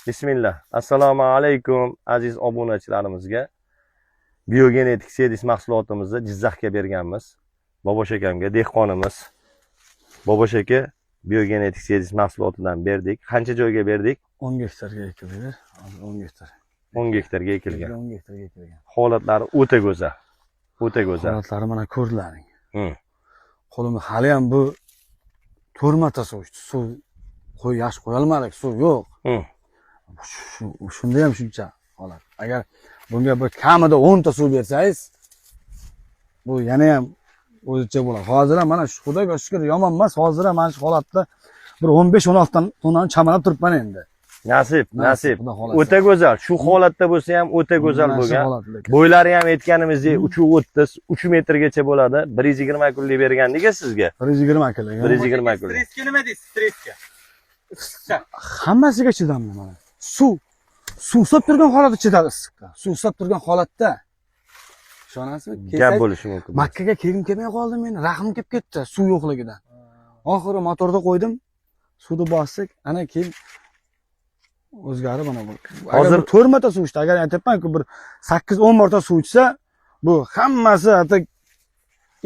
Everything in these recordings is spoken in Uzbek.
Bismillah. Assalomu alaykum aziz obunachilarimizga. Biogenetik Sedis mahsulotimizni Jizzaxga berganmiz. Bobosh akamga, dehqonimiz. Bobosh aka Biogenetik Sedis mahsulotidan berdik. Qancha joyga berdik? 10 gektarga ekilgan. 10 gektar. 10 gektarga ekilgan. 10 gektarga ekilgan. Holatlari o'ta go'zal. O'ta go'zal. Holatlari mana ko'rdilaring. Qo'limda hali ham bu 4 marta suv ichdi. Suv yaxshi qo'ya olmadik, suv yo'q. Shunda ham shuncha holat. Agar bunga bir kamida 10 ta suv bersangiz, bu yana ham o'zicha bo'ladi. Hozir ham mana shu Xudoga shukr yomon emas. Hozir ham mana shu holatda bir 15-16 tonnani chamalab turibman endi. Nasib. O'ta go'zal. Shu holatda bo'lsa ham o'ta go'zal bo'lgan. Bo'ylari ham aytganimizdek 3.30, 3 metrgacha bo'ladi. 120 kunlik bergandik sizga. 120 kunlik. 120 kunlik. Stressga nima deysiz? Stressga. Hammasiga chidamli mana. Suv sop turgan holatda chidadi issiqqa. Suv sop turgan holatda. Ishonasizmi? Gap bo'lishi mumkin. Makkaga kelgim kelmay qoldi meni. Rahim kelib ketdi suv yo'qligidan. Oxiri motorda qo'ydim. Suvni bosdik, ana keyin o'zgarib mana bu. Hozir 4 marta suv ichdi. Agar aytayapman-ku bir 8-10 marta suv ichsa, bu hammasi ata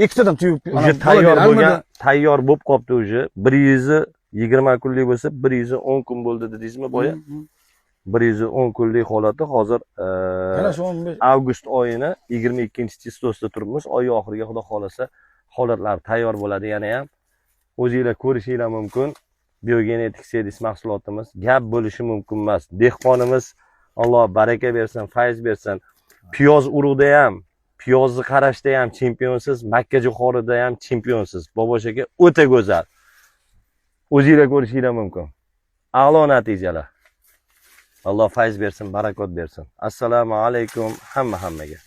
ikkitadan tuyib tayyor bo'lib qolibdi уже. 120 kunlik bo'lsa 110 kun bo'ldi dedingizmi boya? 110 kunlik holati hozir avgust oyini 22-chistosida turibmiz. Oy oxiriga xudo xolasa holatlar tayyor bo'ladi. Yana ham o'zingizlar ko'rishinglar mumkin. Biogenetik Sedis mahsulotimiz gap bo'lishi mumkin emas. Dehqonimiz Alloh baraka bersin, fayz bersin. Piyoz urug'da ham, piyozni qarashda ham chempionsiz, Makka jo'xorida ham chempionsiz. Bobosh aka o'ta go'zal. O'zingizlar ko'rishinglar mumkin. A'lo natijalar. Alloh fayz bersin, barakot bersin. Assalomu alaykum hammaga.